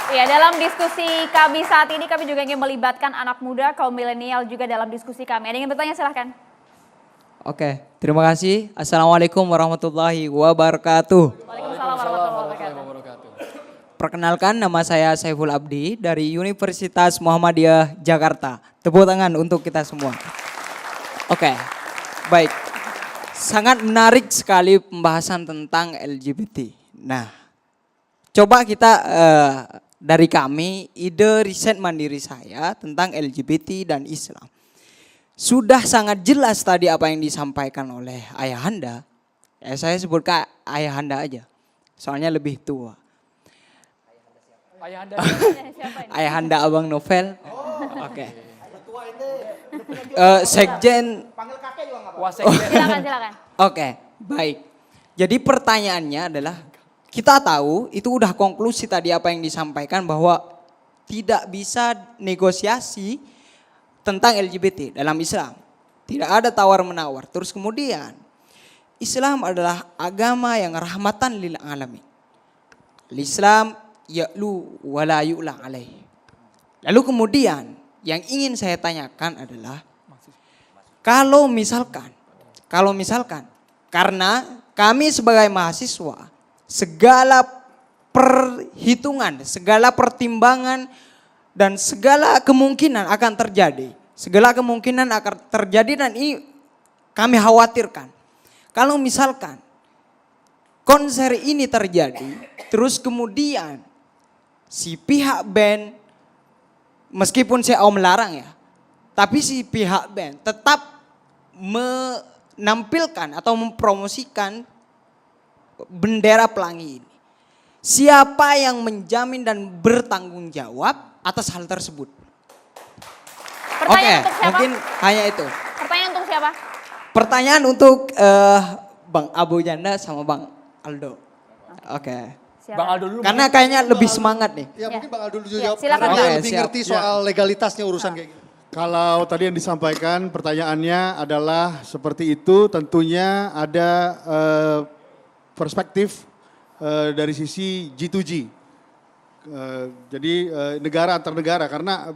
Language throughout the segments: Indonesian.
Ya, dalam diskusi kami saat ini kami juga ingin melibatkan anak muda, kaum milenial juga dalam diskusi kami. Ada yang ingin bertanya silahkan. Oke, terima kasih. Assalamualaikum warahmatullahi wabarakatuh. Waalaikumsalam warahmatullahi wabarakatuh. Perkenalkan, nama saya Saiful Abdi dari Universitas Muhammadiyah Jakarta. Tepuk tangan untuk kita semua. Oke, baik. Sangat menarik sekali pembahasan tentang LGBT. Nah, coba kita dari kami, ide riset mandiri saya tentang LGBT dan Islam. Sudah sangat jelas tadi apa yang disampaikan oleh ayahanda. Ya, saya sebutkan ayahanda aja, soalnya lebih tua. Ayahanda siapa ini? Ayahanda Abang Novel. Oke. Sekjen. Panggil kakek juga nggak Oh, silakan. Oke, baik. Jadi pertanyaannya adalah, kita tahu itu udah konklusi tadi apa yang disampaikan bahwa tidak bisa negosiasi tentang LGBT dalam Islam. Tidak ada tawar-menawar. Terus kemudian, Islam adalah agama yang rahmatan lil alamin. Islam ya'lu wa la yu'la alaih. Lalu kemudian, yang ingin saya tanyakan adalah, kalau misalkan, karena kami sebagai mahasiswa, segala perhitungan, segala pertimbangan, dan segala kemungkinan akan terjadi. Segala kemungkinan akan terjadi dan ini kami khawatirkan. Kalau misalkan konser ini terjadi, terus kemudian si pihak band, meskipun saya melarang ya, tapi si pihak band tetap menampilkan atau mempromosikan bendera pelangi ini. Siapa yang menjamin dan bertanggung jawab atas hal tersebut? Oke, mungkin hanya itu. Pertanyaan untuk siapa? Pertanyaan untuk Bang Abu Janda sama Bang Aldo. Oke. Bang Aldo dulu. Karena kayaknya lebih semangat nih. Ya, mungkin Bang Aldo dulu jawab. silakan, Karena dia Bang. lebih Siap. ngerti soal legalitasnya urusan kayak gini. Kalau tadi yang disampaikan pertanyaannya adalah seperti itu, tentunya ada perspektif dari sisi G2G. Jadi negara antar negara, karena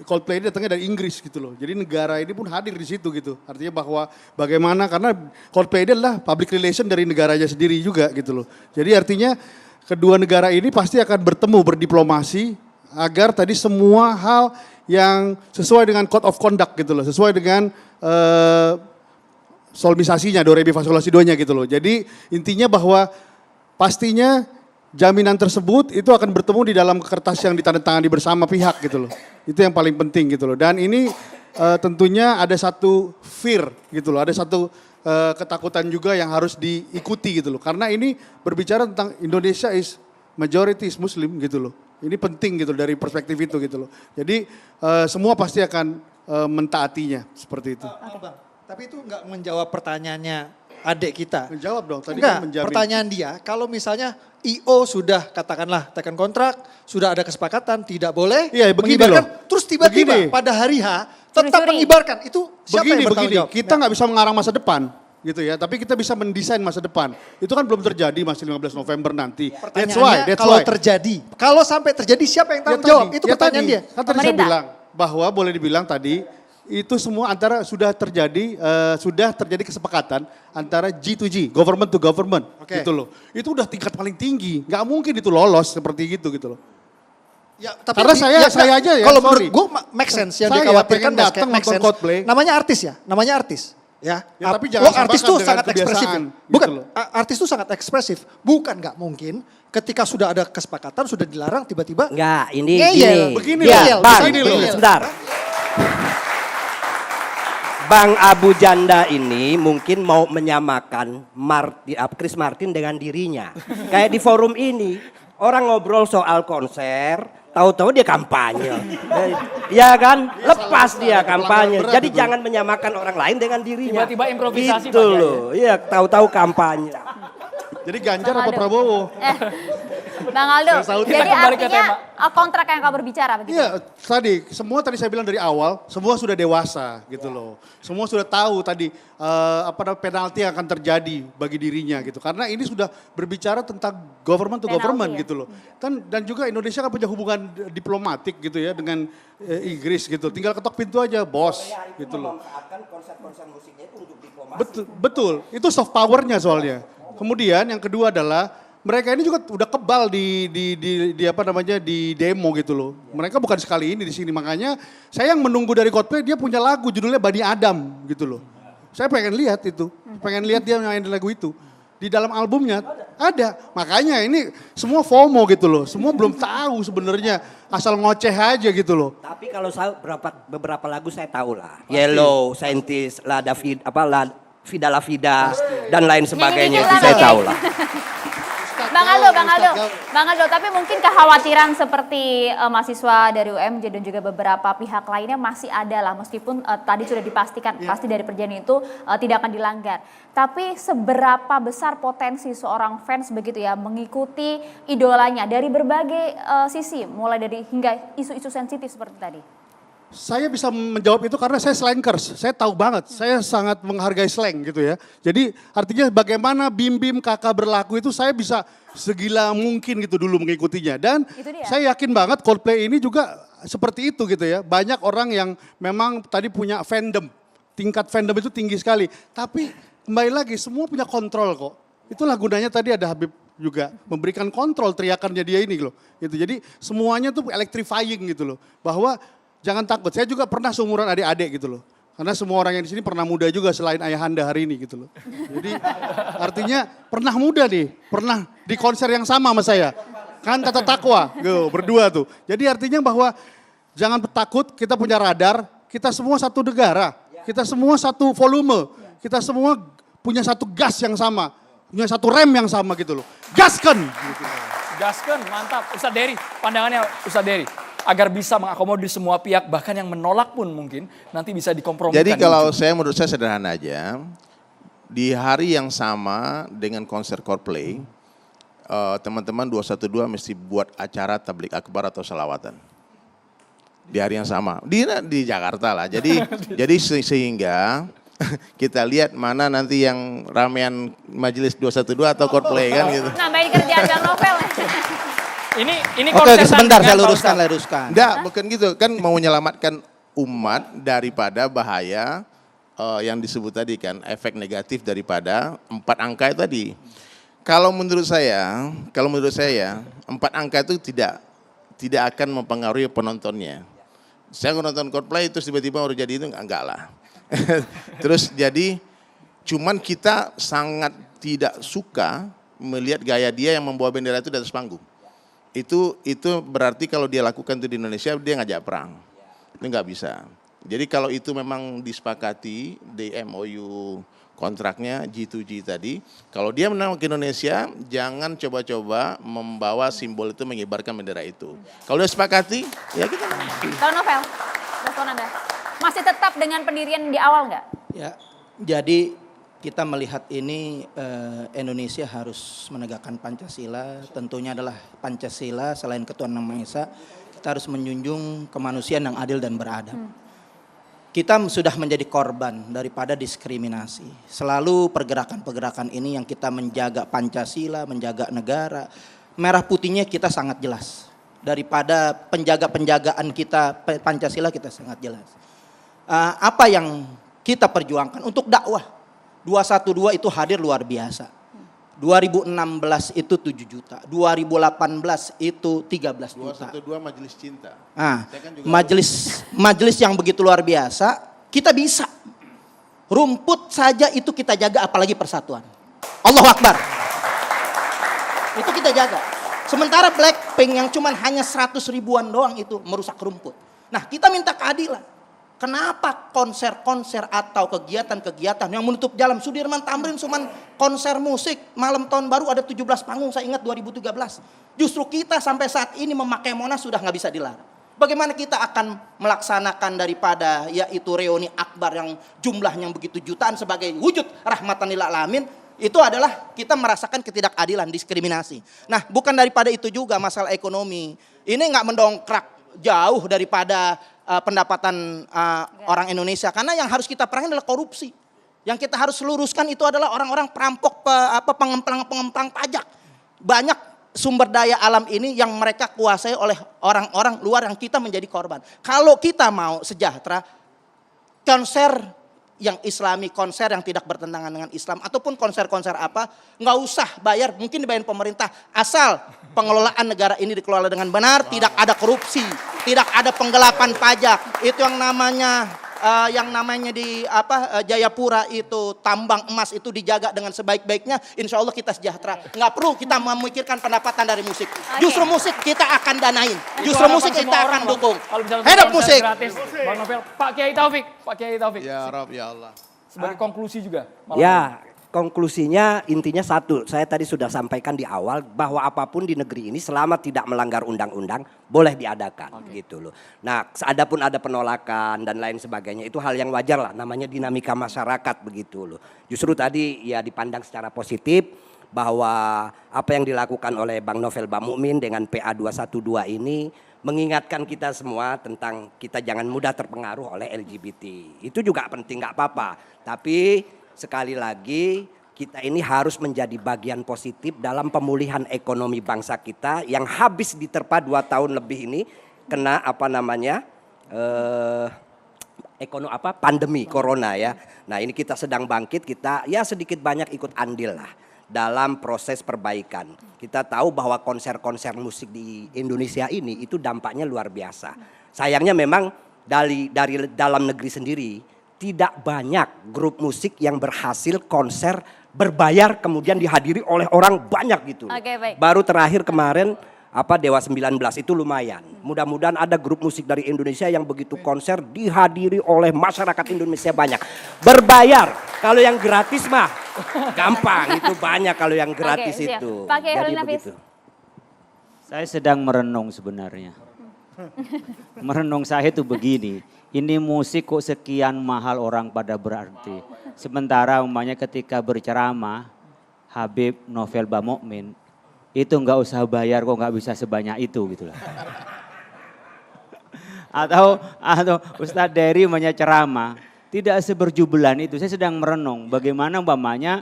Coldplay ini datangnya dari Inggris gitu loh. Jadi negara ini pun hadir di situ gitu. Artinya bahwa bagaimana, karena Coldplay ini adalah public relation dari negaranya sendiri juga gitu loh. Jadi artinya kedua negara ini pasti akan bertemu, berdiplomasi agar tadi semua hal yang sesuai dengan code of conduct gitu loh. Sesuai dengan solmisasinya, do re mi fa sol la si donya gitu loh. Jadi intinya bahwa pastinya jaminan tersebut itu akan bertemu di dalam kertas yang ditandatangani bersama pihak gitu loh. Itu yang paling penting gitu loh. Dan ini tentunya ada satu fear gitu loh. Ada satu ketakutan juga yang harus diikuti gitu loh. Karena ini berbicara tentang Indonesia is majority is Muslim gitu loh. Ini penting gitu dari perspektif itu gitu loh. Jadi semua pasti akan mentaatinya seperti itu. Bang, tapi itu nggak menjawab pertanyaannya adik kita. Menjawab dong, tadi Enggak, kan menjamin. pertanyaan dia, kalau misalnya IO sudah katakanlah tekan kontrak, sudah ada kesepakatan, tidak boleh Iya, begini mengibarkan, loh. terus tiba-tiba Begini. pada hari H tetap Curi-curi. mengibarkan, itu siapa Begini, yang bertanggung jawab? kita nggak bisa mengarang masa depan gitu ya, tapi kita bisa mendesain masa depan. Itu kan belum terjadi masih 15 November nanti. That's why. Kalau terjadi, kalau sampai terjadi siapa yang tanggung jawab? Itu pertanyaan dia. Kan tadi saya Pemerintah. bilang bahwa boleh dibilang tadi itu semua antara sudah terjadi kesepakatan antara G2G, government to government Oke. gitu loh. Itu udah tingkat paling tinggi, nggak mungkin itu lolos seperti gitu gitu loh. Ya, tapi Karena saya aja ya, kalau sorry. menurut gue make sense yang Saya dikhawatirkan pengen datang make nonton sense. Coldplay. Namanya artis ya, namanya artis. Ya, Ya, tapi jangan artis samakan tuh dengan sangat ekspresif. kebiasaan, Bukan, gitu loh. artis tuh sangat ekspresif. Bukan nggak mungkin ketika sudah ada kesepakatan, sudah dilarang tiba-tiba. Enggak, ini Ngeyel. gini. Begini Dia, loh, Bang, begini loh. sebentar. Bang Abu Janda ini mungkin mau menyamakan Chris Martin dengan dirinya. Kayak di forum ini, orang ngobrol soal konser, tahu-tahu dia kampanye. Ya kan? Lepas dia kampanye. berat Jadi itu. jangan menyamakan orang lain dengan dirinya. Tiba-tiba improvisasi, Gitu Pak Kiai. loh. Iya, tahu-tahu kampanye. Jadi Ganjar apa Prabowo? Bang Aldo, jadi kembali ke artinya kontrak yang kau berbicara begitu? Iya, tadi saya bilang dari awal, semua sudah dewasa gitu loh. Semua sudah tahu tadi penalti yang akan terjadi bagi dirinya gitu. Karena ini sudah berbicara tentang government to Penalti government ya. gitu loh. Dan juga Indonesia kan punya hubungan diplomatik gitu ya dengan Inggris gitu. Tinggal ketok pintu aja, bos gitu loh. Memanfaatkan konser-konser musiknya itu untuk diplomasi. Betul, itu soft powernya soalnya. Kemudian yang kedua adalah mereka ini juga udah kebal di demo gitu loh. Mereka bukan sekali ini di sini, makanya saya yang menunggu dari Coldplay dia punya lagu judulnya Bani Adam gitu loh. Saya pengen lihat itu, pengen lihat dia main lagu itu. Di dalam albumnya ada, makanya ini semua FOMO gitu loh. Semua belum tahu sebenarnya, asal ngoceh aja gitu loh. Tapi kalau saya beberapa lagu saya tahu lah. Yellow, Scientist, La David, Vida La Vida dan lain sebagainya itu Nyanyi-nyanyi saya lah, tahu oke. lah. Bang Aldo, tapi mungkin kekhawatiran seperti mahasiswa dari UMJ dan juga beberapa pihak lainnya masih ada lah, meskipun tadi sudah dipastikan pasti dari perjanjian itu tidak akan dilanggar. Tapi seberapa besar potensi seorang fans begitu ya mengikuti idolanya dari berbagai sisi, mulai dari hingga isu-isu sensitif seperti tadi? Saya bisa menjawab itu karena saya slankers, saya tahu banget, saya sangat menghargai slang gitu ya. Jadi artinya bagaimana bim-bim kakak berlaku itu saya bisa segila mungkin gitu dulu mengikutinya. Dan saya yakin banget Coldplay ini juga seperti itu gitu ya. Banyak orang yang memang tadi punya fandom, tingkat fandom itu tinggi sekali. Tapi kembali lagi semua punya kontrol kok. Itulah gunanya tadi ada Habib juga memberikan kontrol teriakannya dia ini loh. Gitu. Jadi semuanya tuh electrifying gitu loh. Bahwa jangan takut, saya juga pernah seumuran adik-adik gitu loh. Karena semua orang yang di sini pernah muda juga selain ayahanda hari ini gitu loh. Jadi artinya pernah muda nih, pernah di konser yang sama sama saya. Kan Tata Takwa, berdua tuh. Jadi artinya bahwa jangan takut, kita punya radar, kita semua satu negara, kita semua satu volume, kita semua punya satu gas yang sama, punya satu rem yang sama gitu loh. Gaskan! Gitu. Gaskan, mantap. Ustadz Dery, pandangannya Ustadz Dery. Agar bisa mengakomodir semua pihak, bahkan yang menolak pun mungkin nanti bisa dikompromikan. Jadi menurut saya sederhana aja. Di hari yang sama dengan konser Coldplay, teman-teman 212 mesti buat acara tablik akbar atau salawatan. Di hari yang sama, di Jakarta lah. Jadi sehingga kita lihat mana nanti yang ramean majelis 212 atau Coldplay kan gitu. Nambahin kerjaan Bang Novel. Ini Oke, konser sebentar saya tandingan, Pak luruskan. Ustadz. Enggak, bukan gitu. Kan mau menyelamatkan umat daripada bahaya yang disebut tadi kan, efek negatif daripada 4 angka itu tadi. Kalau menurut saya 4 angka itu tidak akan mempengaruhi penontonnya. Saya nonton Coldplay itu tiba-tiba baru jadi itu enggak lah. Terus jadi cuman kita sangat tidak suka melihat gaya dia yang membawa bendera itu di atas panggung. Itu berarti kalau dia lakukan itu di Indonesia dia ngajak perang. Itu nggak bisa. Jadi kalau itu memang disepakati di MOU kontraknya G2G tadi, kalau dia menang ke Indonesia jangan coba-coba membawa simbol itu mengibarkan bendera itu. Kalau dia sepakati ya kita. Bang Novel, respon Anda. Masih tetap dengan pendirian di awal nggak? Ya, jadi kita melihat ini Indonesia harus menegakkan Pancasila, tentunya adalah Pancasila selain ketuhanan yang Maha Esa, kita harus menjunjung kemanusiaan yang adil dan beradab. Kita sudah menjadi korban daripada diskriminasi. Selalu pergerakan-pergerakan ini yang kita menjaga Pancasila, menjaga negara, merah putihnya kita sangat jelas. Daripada penjagaan kita Pancasila kita sangat jelas. Apa yang kita perjuangkan untuk dakwah. 212 itu hadir luar biasa. 2016 itu 7 juta. 2018 itu 13 juta. 212 majelis cinta. Majelis yang begitu luar biasa, kita bisa. Rumput saja itu kita jaga, apalagi persatuan. Allahu Akbar. Itu kita jaga. Sementara Blackpink yang cuman hanya 100 ribuan doang itu merusak rumput. Nah, kita minta keadilan. Kenapa konser-konser atau kegiatan-kegiatan yang menutup jalan Sudirman Tamrin cuman konser musik malam tahun baru ada 17 panggung saya ingat 2013. Justru kita sampai saat ini memakai Monas sudah nggak bisa dilarang. Bagaimana kita akan melaksanakan daripada yaitu reuni akbar yang jumlahnya begitu jutaan sebagai wujud rahmatan lil alamin Itu adalah kita merasakan ketidakadilan, diskriminasi. Nah, bukan daripada itu juga masalah ekonomi. Ini nggak mendongkrak jauh daripada pendapatan orang Indonesia. Karena yang harus kita perangi adalah korupsi. Yang kita harus luruskan itu adalah orang-orang perampok, pengemplang pajak. Banyak sumber daya alam ini yang mereka kuasai oleh orang-orang luar yang kita menjadi korban. Kalau kita mau sejahtera, konser yang islami, konser yang tidak bertentangan dengan Islam, ataupun konser-konser apa, nggak usah bayar, mungkin dibayar pemerintah, asal pengelolaan negara ini dikelola dengan benar, tidak ada korupsi, tidak ada penggelapan pajak. Itu yang namanya di Jayapura itu tambang emas itu dijaga dengan sebaik-baiknya, insya Allah kita sejahtera. Nggak perlu kita memikirkan pendapatan dari musik. Justru musik kita akan danain, justru musik kita akan dukung. Hidup musik. Gratis, Bang Novel. Pak Kiai Taufik. Ya Rob, ya Allah. Sebagai konklusi juga. malam Ya, konklusinya intinya satu, saya tadi sudah sampaikan di awal bahwa apapun di negeri ini selama tidak melanggar undang-undang boleh diadakan gitu loh. Nah, adapun ada penolakan dan lain sebagainya itu hal yang wajar lah, namanya dinamika masyarakat begitu loh. Justru tadi ya dipandang secara positif bahwa apa yang dilakukan oleh Bang Novel Bamukmin dengan PA 212 ini mengingatkan kita semua tentang kita jangan mudah terpengaruh oleh LGBT. Itu juga penting, nggak apa-apa. Tapi sekali lagi kita ini harus menjadi bagian positif dalam pemulihan ekonomi bangsa kita yang habis diterpa 2 tahun lebih ini kena pandemi corona ya. Nah ini kita sedang bangkit, kita ya sedikit banyak ikut andil lah dalam proses perbaikan. Kita tahu bahwa konser-konser musik di Indonesia ini itu dampaknya luar biasa. Sayangnya memang dari dalam negeri sendiri tidak banyak grup musik yang berhasil konser berbayar kemudian dihadiri oleh orang banyak gitu. Oke, baik. Baru terakhir kemarin Dewa 19 itu lumayan. Mudah-mudahan ada grup musik dari Indonesia yang begitu konser dihadiri oleh masyarakat Indonesia banyak. Berbayar. Kalau yang gratis mah gampang, itu banyak kalau yang gratis siap. itu. Pak Kiai Jadi Khalil Nafis. begitu. Saya sedang merenung sebenarnya. Merenung saya itu begini, ini musik kok sekian mahal orang pada berarti. Sementara umpamanya ketika berceramah, Habib Novel Bamukmin, itu nggak usah bayar kok nggak bisa sebanyak itu gitu lah. Atau Ustadz Dery umpamanya ceramah, tidak seberjubelan itu. Saya sedang merenung bagaimana umpamanya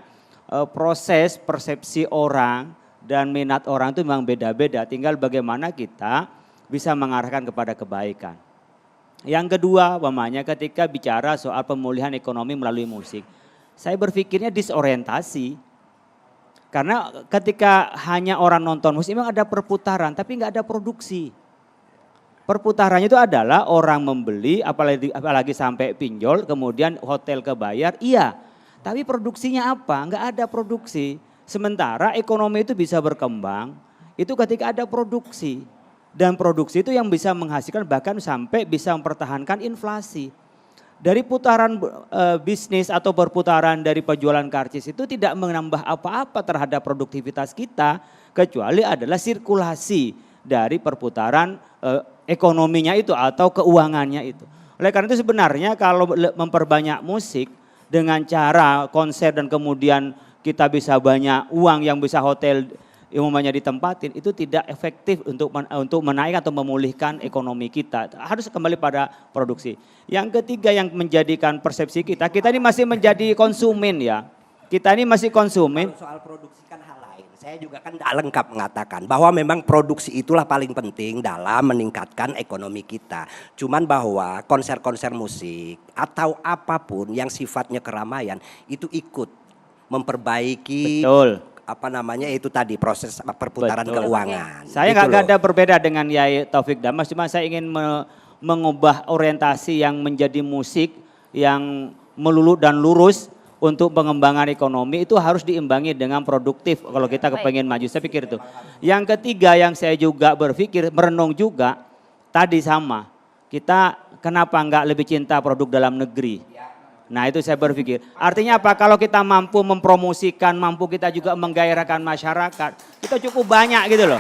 proses persepsi orang dan minat orang itu memang beda-beda. Tinggal bagaimana kita bisa mengarahkan kepada kebaikan. Yang kedua, umpamanya ketika bicara soal pemulihan ekonomi melalui musik, saya berpikirnya disorientasi. Karena ketika hanya orang nonton musik memang ada perputaran, tapi nggak ada produksi. Perputarannya itu adalah orang membeli, apalagi sampai pinjol, kemudian hotel kebayar, iya. Tapi produksinya apa? Nggak ada produksi. Sementara ekonomi itu bisa berkembang, itu ketika ada produksi. Dan produksi itu yang bisa menghasilkan bahkan sampai bisa mempertahankan inflasi. Dari putaran bisnis atau perputaran dari penjualan karcis itu tidak menambah apa-apa terhadap produktivitas kita. Kecuali adalah sirkulasi dari perputaran ekonominya itu atau keuangannya itu. Oleh karena itu sebenarnya kalau memperbanyak musik dengan cara konser dan kemudian kita bisa banyak uang yang bisa hotel umumnya ditempatin, itu tidak efektif untuk menaikkan atau memulihkan ekonomi kita. Harus kembali pada produksi. Yang ketiga yang menjadikan persepsi kita ini masih menjadi konsumen ya. Kita ini masih konsumen. Soal produksi kan hal lain. Saya juga kan tidak lengkap mengatakan bahwa memang produksi itulah paling penting dalam meningkatkan ekonomi kita. Cuman bahwa konser-konser musik atau apapun yang sifatnya keramaian itu ikut memperbaiki. Betul. Itu tadi proses perputaran Betul. keuangan. Saya Gitu nggak loh. ada berbeda dengan Yai Taufik Damas, cuma saya ingin mengubah orientasi yang menjadi musik yang melulu dan lurus untuk pengembangan ekonomi itu harus diimbangi dengan produktif kalau kita kepengen maju. Saya pikir itu. Yang ketiga yang saya juga berpikir, merenung juga, tadi sama. Kita kenapa nggak lebih cinta produk dalam negeri? Nah itu saya berpikir, artinya apa? Kalau kita mampu mempromosikan, mampu kita juga menggairahkan masyarakat, kita cukup banyak gitu loh.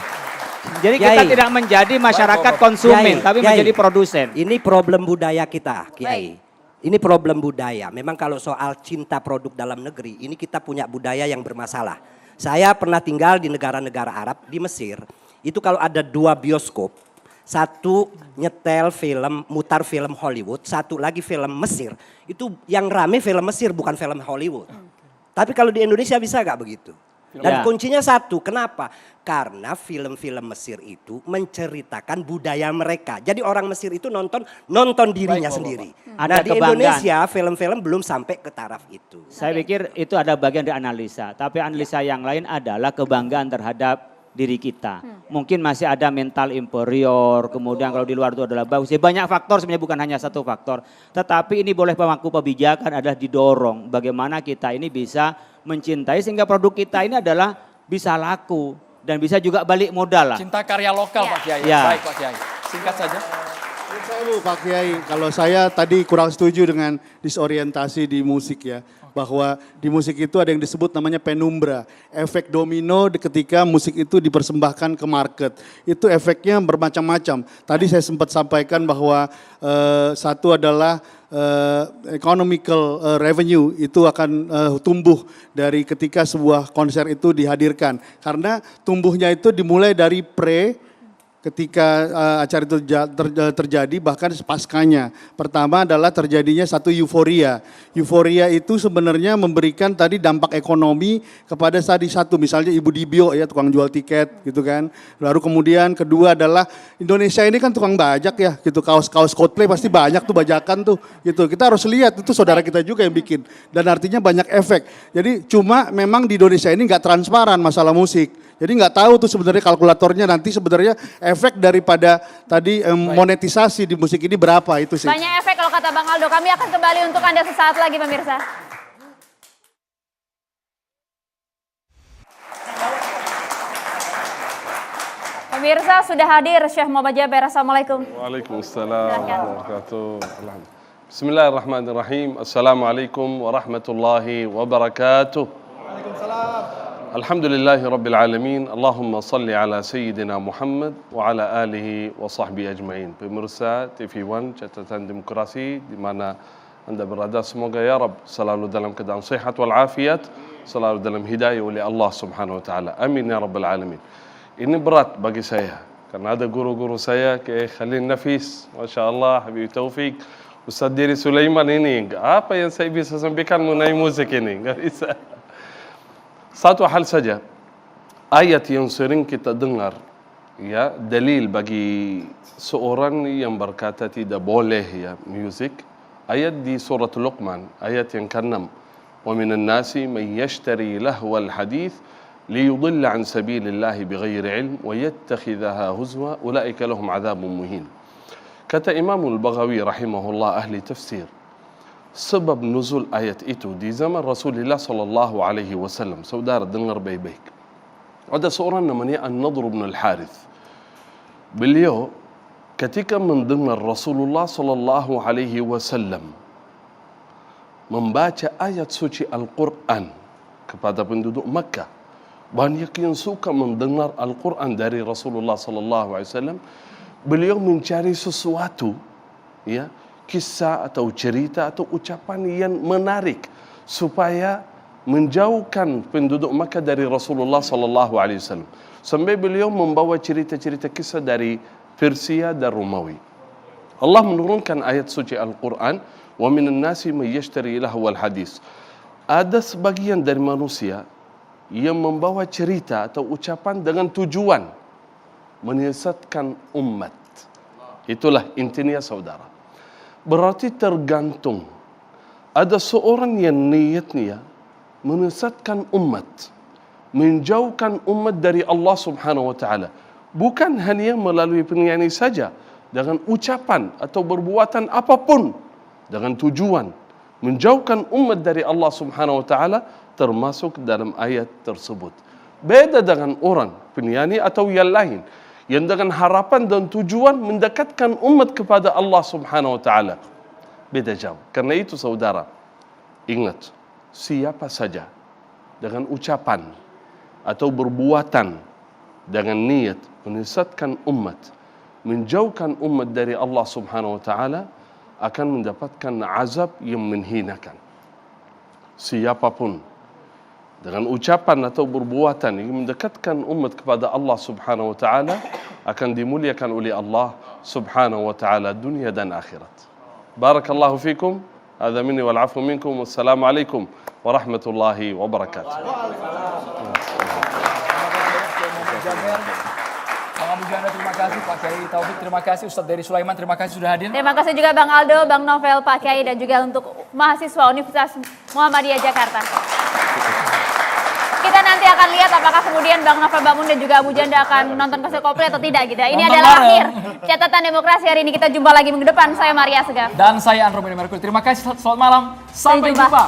Jadi kita tidak menjadi masyarakat konsumen, tapi menjadi produsen. Ini problem budaya kita, Kiai. Ini problem budaya. Memang kalau soal cinta produk dalam negeri, ini kita punya budaya yang bermasalah. Saya pernah tinggal di negara-negara Arab, di Mesir. Itu kalau ada 2 bioskop, satu nyetel film, mutar film Hollywood, satu lagi film Mesir. Itu yang rame film Mesir, bukan film Hollywood. Tapi kalau di Indonesia bisa gak begitu? Dan Ya. kuncinya satu, kenapa? Karena film-film Mesir itu menceritakan budaya mereka. Jadi orang Mesir itu nonton dirinya sendiri. Ada Nah di kebanggaan. Indonesia film-film belum sampai ke taraf itu. Saya pikir itu ada bagian dari analisa, tapi analisa yang lain adalah kebanggaan terhadap diri kita. Mungkin masih ada mental inferior, kemudian kalau di luar itu adalah bagus. Ya, banyak faktor sebenarnya, bukan hanya satu faktor. Tetapi ini boleh pemangku kebijakan adalah didorong bagaimana kita ini bisa mencintai sehingga produk kita ini adalah bisa laku dan bisa juga balik modal lah. Cinta karya lokal Pak Kiai. Ya. Baik Pak Kiai. Singkat saja. Saya Pak Kiai, kalau saya tadi kurang setuju dengan disorientasi di musik ya. Bahwa di musik itu ada yang disebut namanya penumbra. Efek domino ketika musik itu dipersembahkan ke market. Itu efeknya bermacam-macam. Tadi saya sempat sampaikan bahwa satu adalah economical revenue itu akan tumbuh dari ketika sebuah konser itu dihadirkan. Karena tumbuhnya itu dimulai dari ketika acara itu terjadi bahkan paskanya. Pertama adalah terjadinya satu euforia. Euforia itu sebenarnya memberikan tadi dampak ekonomi kepada tadi satu misalnya Ibu Dibio ya tukang jual tiket gitu kan. Lalu kemudian kedua adalah Indonesia ini kan tukang bajak ya gitu, kaos-kaos Coldplay pasti banyak tuh bajakan tuh gitu. Kita harus lihat itu saudara kita juga yang bikin dan artinya banyak efek. Jadi cuma memang di Indonesia ini nggak transparan masalah musik. Jadi nggak tahu tuh sebenarnya kalkulatornya nanti sebenarnya efek daripada tadi monetisasi di musik ini berapa itu sih. Banyak efek kalau kata Bang Aldo. Kami akan kembali untuk Anda sesaat lagi pemirsa. Pemirsa sudah hadir Syekh Muhammad Jaber. Assalamualaikum. Waalaikumsalam warahmatullahi wabarakatuh. Bismillahirrahmanirrahim. Assalamualaikum warahmatullahi wabarakatuh. Alhamdulillahi Rabbil Alamin. Allahumma salli ala Sayyidina Muhammad wa ala alihi wa sahbihi ajma'in. Pemirsa TV1 Catatan Demokrasi di mana Anda berada, semoga ya Rabb selalu dalam keadaan sehat wal afiat, selalu dalam hidayah oleh Allah Subhanahu wa taala. Amin ya Rabbal Alamin. Ini berat bagi saya karena ada guru-guru saya kayak Khalil Nafis, Masya Allah, Habib Taufik, Ustaz Diri Sulaiman ini. Apa yang saya bisa sampaikan mengenai musik ini? Enggak bisa. Satu hal saja, ayat yang sering kita dengar, ya dalil bagi seorang yang berkata tidak boleh ya musik. Ayat di surat Luqman, ayat yang ke-6. Wa minan nasi man yashtari lahwal hadith liyudilla an sabilillahi bighairi ilm wa yattakhidhaha huzwa ulaika lahum adzabun muhin. Kata Imam Al-Baghawi rahimahullah ahli tafsir, sebab nuzul ayat itu di zaman Rasulullah sallallahu alaihi wasallam. Saudara dengar baik-baik. Ada seorang namanya An-Nadhr bin Al-Harith. Beliau ketika mendengar Rasulullah sallallahu alaihi wasallam membaca ayat suci Al-Quran kepada penduduk Makkah, banyak yang suka mendengar Al-Quran dari Rasulullah sallallahu alaihi wasallam. Beliau mencari sesuatu, ya, kisah atau cerita atau ucapan yang menarik supaya menjauhkan penduduk Makkah dari Rasulullah sallallahu alaihi wasallam. Sampai beliau membawa cerita-cerita kisah dari Persia dan Romawi. Allah menurunkan ayat suci Al-Quran, wa minan nasi may yashtari lahwal hadis. Ada sebagian dari manusia yang membawa cerita atau ucapan dengan tujuan menyesatkan umat. Itulah intinya saudara. Berarti tergantung. Ada seorang yang niatnya menyesatkan umat, menjauhkan umat dari Allah Subhanahu wa taala. Bukan hanya melalui penyanyi saja, dengan ucapan atau perbuatan apapun, dengan tujuan menjauhkan umat dari Allah Subhanahu wa taala, termasuk dalam ayat tersebut. Beda dengan orang penyanyi atau yang lain yang dengan harapan dan tujuan mendekatkan umat kepada Allah Subhanahu wa taala. Beda jauh. Karena itu saudara, ingat, siapa saja dengan ucapan atau perbuatan dengan niat menyesatkan umat, menjauhkan umat dari Allah Subhanahu wa taala, akan mendapatkan azab yang menghinakan. Siapapun dengan ucapan atau perbuatan yang mendekatkan umat kepada Allah Subhanahu wa taala akan dimuliakan oleh Allah Subhanahu wa taala dunia dan akhirat. Barakallahu fikum. Hadza minni wal afu minkum. Wassalamualaikum warahmatullahi wabarakatuh. Bang Abu Janda terima kasih, Pak Kiai Taufik terima kasih, Ustadz Dery Sulaiman terima kasih sudah hadir. Terima kasih juga Bang Aldo, Bang Novel, Pak Kiai dan juga untuk mahasiswa Universitas Muhammadiyah Jakarta. Kita nanti akan lihat apakah kemudian Bang Novel Bamun dan juga Abu Janda akan nonton konser Coldplay atau tidak gitu. Ini Nonton adalah bareng. akhir catatan demokrasi hari ini. Kita jumpa lagi minggu depan. Saya Maria Segaf. Dan saya Andromeda Mercury. Terima kasih, selamat malam. Sampai Sampai jumpa. jumpa.